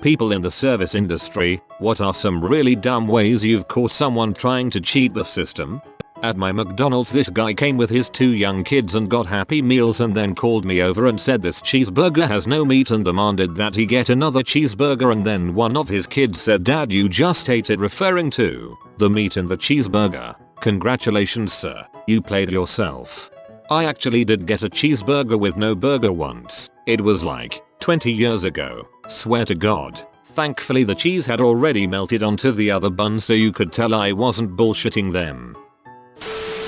People in the service industry, what are some really dumb ways you've caught someone trying to cheat the system? At my McDonald's, this guy came with his 2 young kids and got Happy Meals and then called me over and said this cheeseburger has no meat and demanded that he get another cheeseburger, and then one of his kids said, "Dad, you just ate it," referring to the meat in the cheeseburger. Congratulations sir, you played yourself. I actually did get a cheeseburger with no burger once. It was like 20 years ago, swear to God. Thankfully the cheese had already melted onto the other bun so you could tell I wasn't bullshitting them.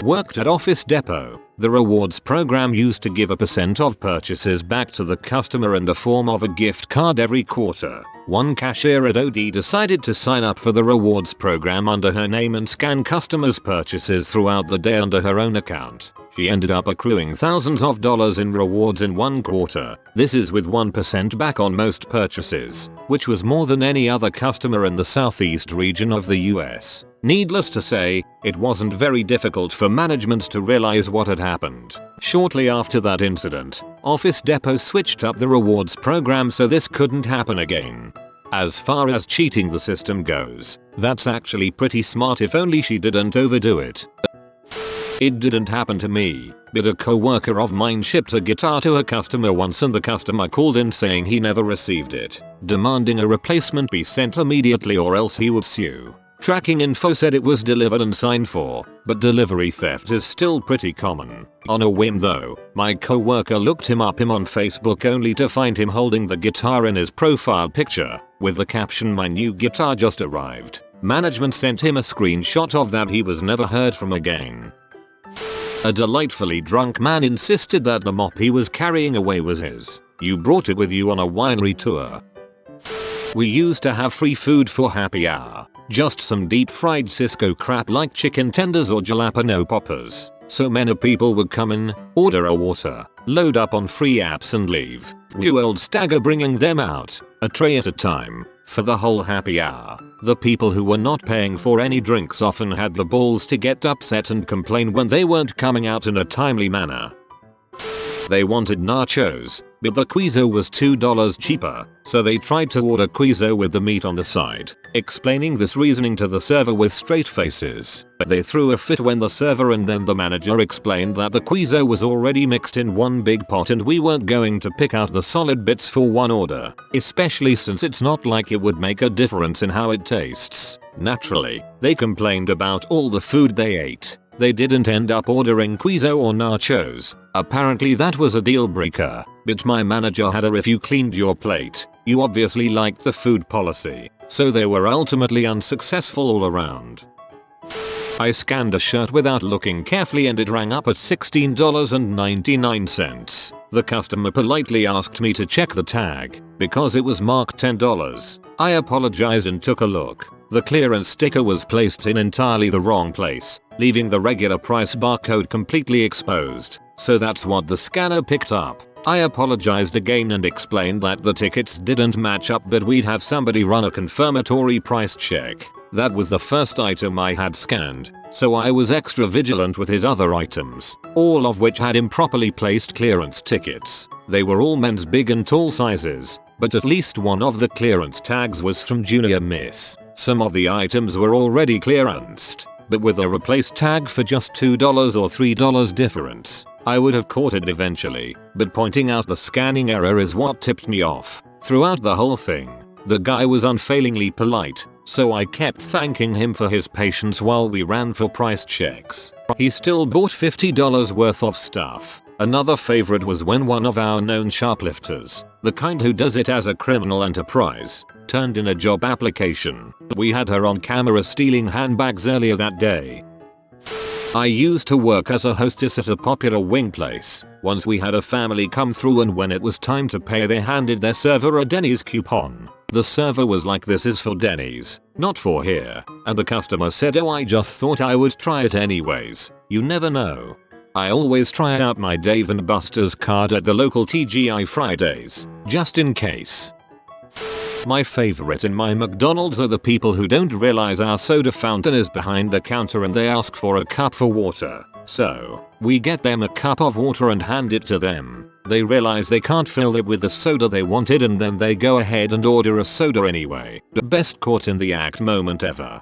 Worked at Office Depot. The rewards program used to give a % of purchases back to the customer in the form of a gift card every quarter. One cashier at OD decided to sign up for the rewards program under her name and scan customers' purchases throughout the day under her own account. She ended up accruing thousands of dollars in rewards in one quarter. This is with 1% back on most purchases, which was more than any other customer in the southeast region of the US. Needless to say, it wasn't very difficult for management to realize what had happened. Shortly after that incident, Office Depot switched up the rewards program so this couldn't happen again. As far as cheating the system goes, that's actually pretty smart if only she didn't overdo it. It didn't happen to me, but a coworker of mine shipped a guitar to a customer once and the customer called in saying he never received it, demanding a replacement be sent immediately or else he would sue. Tracking info said it was delivered and signed for, but delivery theft is still pretty common. On a whim though, my coworker looked him up on Facebook only to find him holding the guitar in his profile picture, with the caption, "My new guitar just arrived." Management sent him a screenshot of that. He was never heard from again. A delightfully drunk man insisted that the mop he was carrying away was his. You brought it with you on a winery tour. We used to have free food for happy hour. Just some deep fried Cisco crap like chicken tenders or jalapeno poppers. So many people would come in, order a water, load up on free apps and leave. We old stagger bringing them out, a tray at a time, for the whole happy hour. The people who were not paying for any drinks often had the balls to get upset and complain when they weren't coming out in a timely manner. They wanted nachos, but the queso was $2 cheaper, so they tried to order queso with the meat on the side, explaining this reasoning to the server with straight faces. They threw a fit when the server and then the manager explained that the queso was already mixed in one big pot and we weren't going to pick out the solid bits for one order, especially since it's not like it would make a difference in how it tastes. Naturally, they complained about all the food they ate. They didn't end up ordering queso or nachos. Apparently that was a deal breaker, but my manager had a "if you cleaned your plate, you obviously liked the food" policy, so they were ultimately unsuccessful all around. I scanned a shirt without looking carefully and it rang up at $16.99. The customer politely asked me to check the tag, because it was marked $10. I apologized and took a look. The clearance sticker was placed in entirely the wrong place, leaving the regular price barcode completely exposed, so that's what the scanner picked up. I apologized again and explained that the tickets didn't match up but we'd have somebody run a confirmatory price check. That was the first item I had scanned, so I was extra vigilant with his other items, all of which had improperly placed clearance tickets. They were all men's big and tall sizes, but at least one of the clearance tags was from Junior Miss. Some of the items were already clearanced, but with a replaced tag for just $2 or $3 difference, I would have caught it eventually, but pointing out the scanning error is what tipped me off. Throughout the whole thing, the guy was unfailingly polite, so I kept thanking him for his patience while we ran for price checks. He still bought $50 worth of stuff. Another favorite was when one of our known shoplifters, the kind who does it as a criminal enterprise, turned in a job application. We had her on camera stealing handbags earlier that day. I used to work as a hostess at a popular wing place. Once we had a family come through and when it was time to pay they handed their server a Denny's coupon. The server was like, "This is for Denny's, not for here," and the customer said, "Oh, I just thought I would try it anyways. You never know." I always try out my Dave & Buster's card at the local TGI Fridays, just in case. My favorite in my McDonald's are the people who don't realize our soda fountain is behind the counter and they ask for a cup for water. So, we get them a cup of water and hand it to them. They realize they can't fill it with the soda they wanted and then they go ahead and order a soda anyway. The best caught in the act moment ever.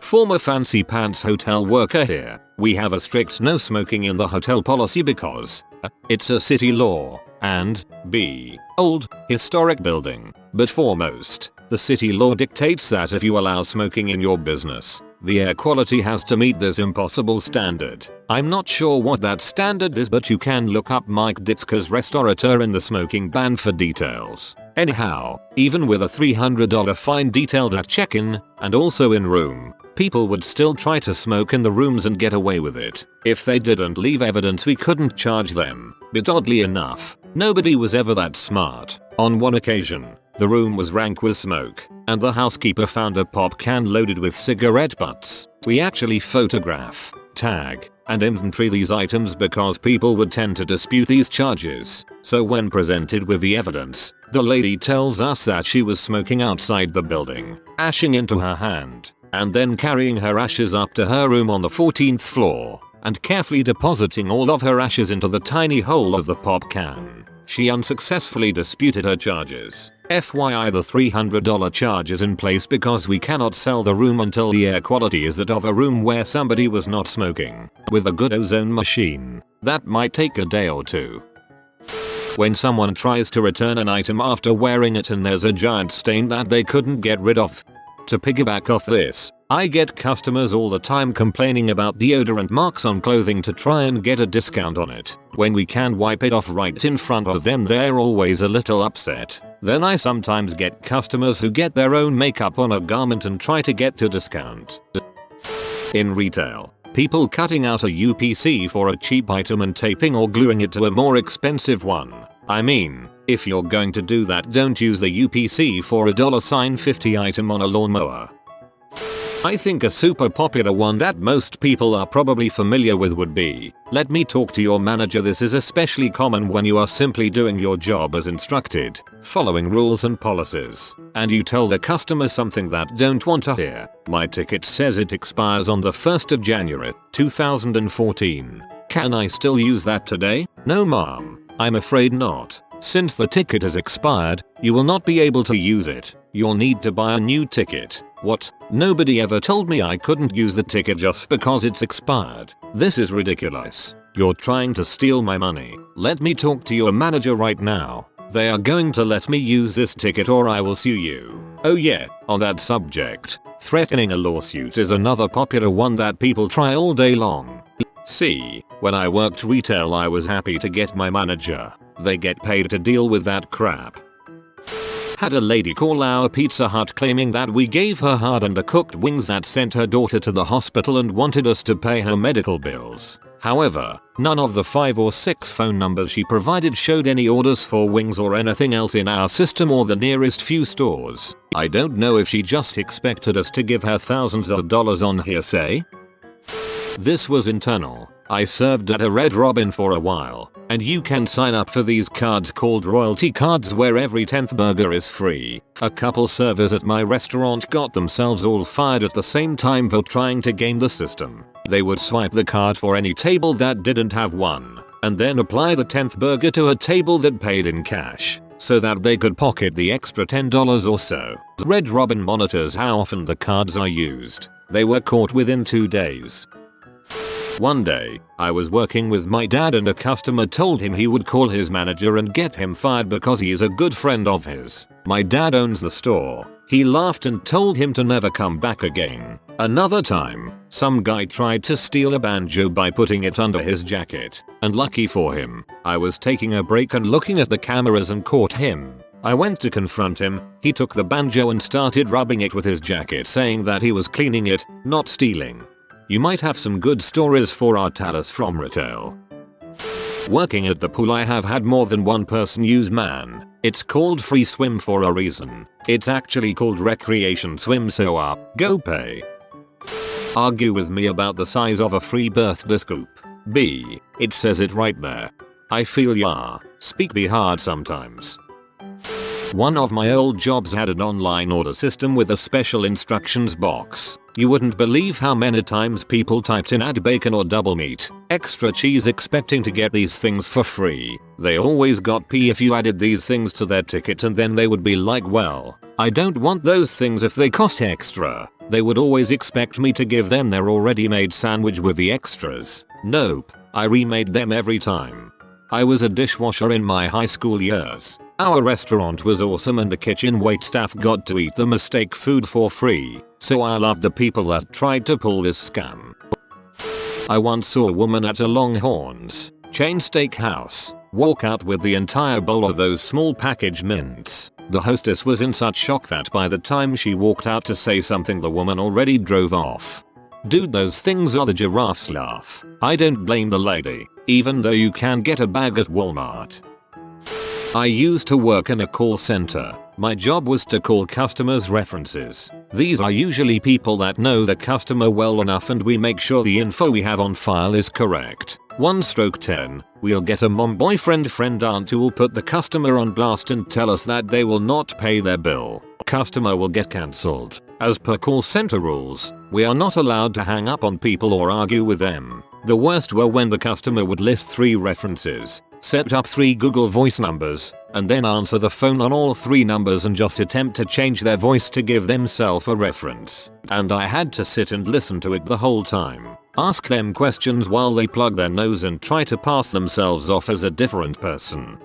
Former fancy pants hotel worker here. We have a strict no smoking in the hotel policy because it's a city law and b. old, historic building. But foremost, the city law dictates that if you allow smoking in your business, the air quality has to meet this impossible standard. I'm not sure what that standard is, but you can look up Mike Ditzker's restaurateur in the smoking ban for details. Anyhow, even with a $300 fine detailed at check-in and also in room, people would still try to smoke in the rooms and get away with it. If they didn't leave evidence, we couldn't charge them. But oddly enough, nobody was ever that smart. On one occasion, the room was rank with smoke, and the housekeeper found a pop can loaded with cigarette butts. We actually photograph, tag, and inventory these items because people would tend to dispute these charges. So when presented with the evidence, the lady tells us that she was smoking outside the building, ashing into her hand, and then carrying her ashes up to her room on the 14th floor, and carefully depositing all of her ashes into the tiny hole of the pop can. She unsuccessfully disputed her charges. FYI, the $300 charge is in place because we cannot sell the room until the air quality is that of a room where somebody was not smoking. With a good ozone machine, that might take a day or two. When someone tries to return an item after wearing it and there's a giant stain that they couldn't get rid of. To piggyback off this, I get customers all the time complaining about deodorant marks on clothing to try and get a discount on it. When we can wipe it off right in front of them, they're always a little upset. Then I sometimes get customers who get their own makeup on a garment and try to get to discount. In retail, people cutting out a UPC for a cheap item and taping or gluing it to a more expensive one. I mean, if you're going to do that, don't use the UPC for a $50 item on a lawnmower. I think a super popular one that most people are probably familiar with would be, let me talk to your manager. This is especially common when you are simply doing your job as instructed, following rules and policies, and you tell the customer something that don't want to hear. My ticket says it expires on the 1st of January, 2014. Can I still use that today? No ma'am, I'm afraid not. Since the ticket has expired, you will not be able to use it. You'll need to buy a new ticket. What? Nobody ever told me I couldn't use the ticket just because it's expired. This is ridiculous. You're trying to steal my money. Let me talk to your manager right now. They are going to let me use this ticket or I will sue you. Oh yeah, on that subject, threatening a lawsuit is another popular one that people try all day long. See, when I worked retail, I was happy to get my manager. They get paid to deal with that crap. Had a lady call our Pizza Hut claiming that we gave her hard undercooked wings that sent her daughter to the hospital and wanted us to pay her medical bills. However, none of the 5 or 6 phone numbers she provided showed any orders for wings or anything else in our system or the nearest few stores. I don't know if she just expected us to give her thousands of dollars on hearsay. This was internal. I served at a Red Robin for a while, and you can sign up for these cards called royalty cards where every 10th burger is free. A couple servers at my restaurant got themselves all fired at the same time for trying to game the system. They would swipe the card for any table that didn't have one, and then apply the 10th burger to a table that paid in cash, so that they could pocket the extra $10 or so. Red Robin monitors how often the cards are used. They were caught within 2 days. One day, I was working with my dad and a customer told him he would call his manager and get him fired because he is a good friend of his. My dad owns the store. He laughed and told him to never come back again. Another time, some guy tried to steal a banjo by putting it under his jacket, and lucky for him, I was taking a break and looking at the cameras and caught him. I went to confront him. He took the banjo and started rubbing it with his jacket, saying that he was cleaning it, not stealing. You might have some good stories for our tellers from retail. Working at the pool, I have had more than one person use man. It's called free swim for a reason. It's actually called recreation swim, so go pay. Argue with me about the size of a free birthday scoop. B. It says it right there. I feel ya. Speak be hard sometimes. One of my old jobs had an online order system with a special instructions box. You wouldn't believe how many times people typed in add bacon or double meat, extra cheese expecting to get these things for free. They always got pee if you added these things to their ticket, and then they would be like, well, I don't want those things if they cost extra. They would always expect me to give them their already made sandwich with the extras. Nope, I remade them every time. I was a dishwasher in my high school years. Our restaurant was awesome and the kitchen waitstaff got to eat the mistake food for free, so I loved the people that tried to pull this scam. I once saw a woman at a Longhorn's chain steakhouse walk out with the entire bowl of those small packaged mints. The hostess was in such shock that by the time she walked out to say something, the woman already drove off. Dude, those things are the giraffe's laugh. I don't blame the lady, even though you can get a bag at Walmart. I used to work in a call center. My job was to call customers' references. These are usually people that know the customer well enough, and we make sure the info we have on file is correct. 1/10, we'll get a mom, boyfriend, friend, aunt who will put the customer on blast and tell us that they will not pay their bill. Customer will get cancelled. As per call center rules, we are not allowed to hang up on people or argue with them. The worst were when the customer would list 3 references, set up 3 Google Voice numbers, and then answer the phone on all 3 numbers and just attempt to change their voice to give themselves a reference. And I had to sit and listen to it the whole time. Ask them questions while they plug their nose and try to pass themselves off as a different person.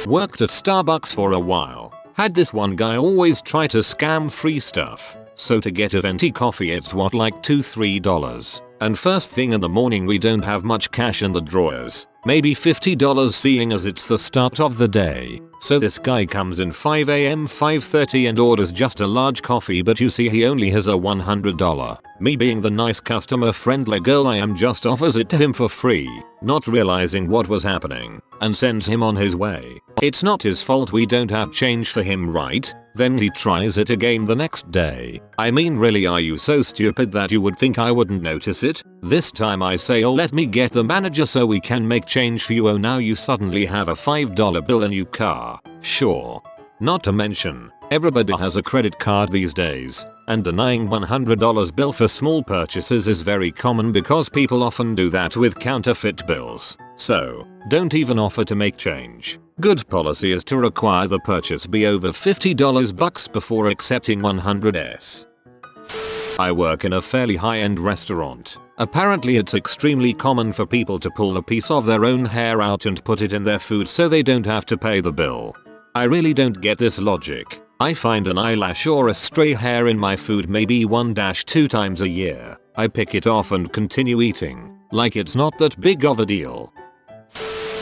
Worked at Starbucks for a while. Had this one guy always try to scam free stuff. So to get a venti coffee, it's what, like $2-3. And first thing in the morning we don't have much cash in the drawers. Maybe $50 seeing as it's the start of the day. So this guy comes in 5 AM 5:30 and orders just a large coffee, but you see he only has a $100. Me being the nice customer friendly girl I am, just offers it to him for free, not realizing what was happening, and sends him on his way. It's not his fault we don't have change for him, right? Then he tries it again the next day. I mean, really, are you so stupid that you would think I wouldn't notice it? This time I say, oh, let me get the manager so we can make change for you. Oh, now you suddenly have a $5 bill in your car. Sure. Not to mention, everybody has a credit card these days, and denying $100 bill for small purchases is very common because people often do that with counterfeit bills. So, don't even offer to make change. Good policy is to require the purchase be over $50 before accepting $100s. I work in a fairly high-end restaurant. Apparently it's extremely common for people to pull a piece of their own hair out and put it in their food so they don't have to pay the bill. I really don't get this logic. I find an eyelash or a stray hair in my food maybe 1-2 times a year. I pick it off and continue eating, like it's not that big of a deal.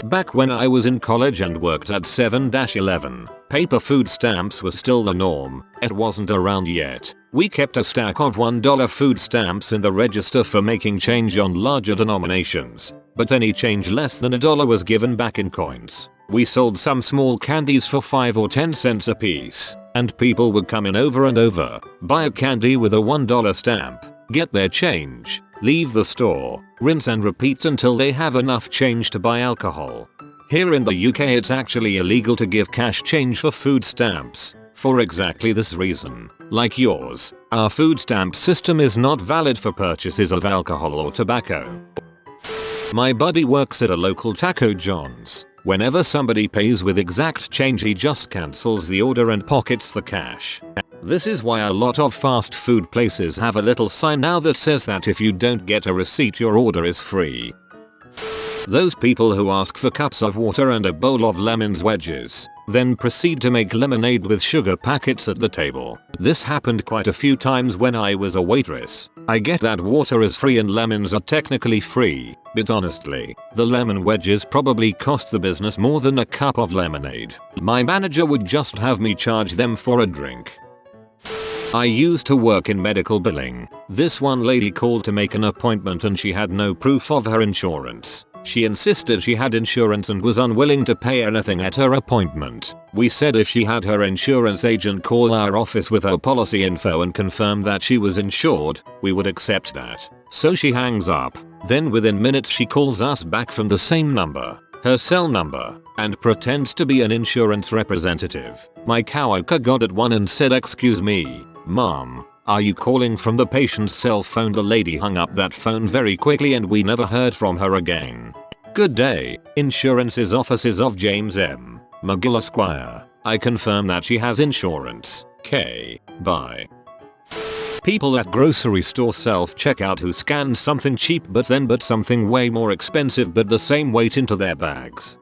Back when I was in college and worked at 7-Eleven, paper food stamps was still the norm. It wasn't around yet. We kept a stack of $1 food stamps in the register for making change on larger denominations, but any change less than $1 was given back in coins. We sold some small candies for 5 or 10 cents a piece, and people would come in over and over, buy a candy with a $1 stamp, get their change, leave the store, rinse and repeat until they have enough change to buy alcohol. Here in the UK it's actually illegal to give cash change for food stamps, for exactly this reason. Like yours, our food stamp system is not valid for purchases of alcohol or tobacco. My buddy works at a local Taco John's. Whenever somebody pays with exact change, he just cancels the order and pockets the cash. This is why a lot of fast food places have a little sign now that says that if you don't get a receipt, your order is free. Those people who ask for cups of water and a bowl of lemons wedges, then proceed to make lemonade with sugar packets at the table. This happened quite a few times when I was a waitress. I get that water is free and lemons are technically free, but honestly, the lemon wedges probably cost the business more than a cup of lemonade. My manager would just have me charge them for a drink. I used to work in medical billing. This one lady called to make an appointment and she had no proof of her insurance. She insisted she had insurance and was unwilling to pay anything at her appointment. We said if she had her insurance agent call our office with her policy info and confirm that she was insured, we would accept that. So she hangs up. Then within minutes she calls us back from the same number, her cell number, and pretends to be an insurance representative. My coworker got at one and said, "Excuse me, mom, Are you calling from the patient's cell phone? The lady hung up that phone very quickly and we never heard from her again. Good day, Insurance's offices of James M. McGill Esquire. I confirm that she has insurance. K. Bye. People at grocery store self-checkout who scan something cheap but then put something way more expensive but the same weight into their bags.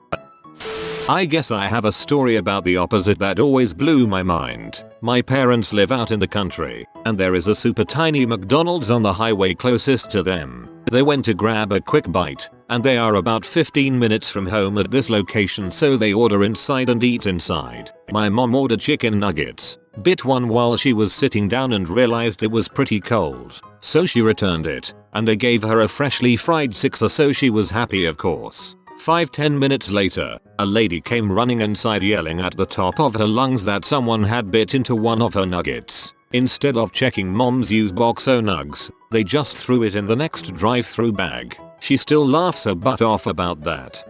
I guess I have a story about the opposite that always blew my mind. My parents live out in the country, and there is a super tiny McDonald's on the highway closest to them. They went to grab a quick bite, and they are about 15 minutes from home at this location, so they order inside and eat inside. My mom ordered chicken nuggets, bit one while she was sitting down and realized it was pretty cold, so she returned it, and they gave her a freshly fried sixer, so she was happy of course. 5-10 minutes later, a lady came running inside yelling at the top of her lungs that someone had bit into one of her nuggets. Instead of checking mom's used box o' nugs, they just threw it in the next drive-through bag. She still laughs her butt off about that.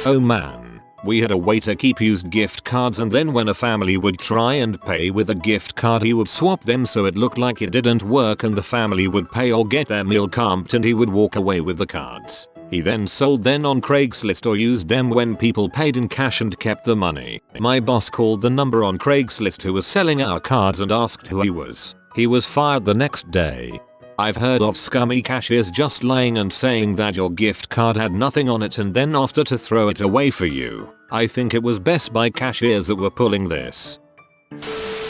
Oh man, we had a waiter keep used gift cards, and then when a family would try and pay with a gift card he would swap them so it looked like it didn't work and the family would pay or get their meal comped and he would walk away with the cards. He then sold them on Craigslist or used them when people paid in cash and kept the money. My boss called the number on Craigslist who was selling our cards and asked who he was. He was fired the next day. I've heard of scummy cashiers just lying and saying that your gift card had nothing on it and then after to throw it away for you. I think it was Best Buy cashiers that were pulling this.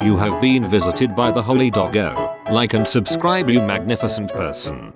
You have been visited by the Holy Doggo. Like and subscribe, you magnificent person.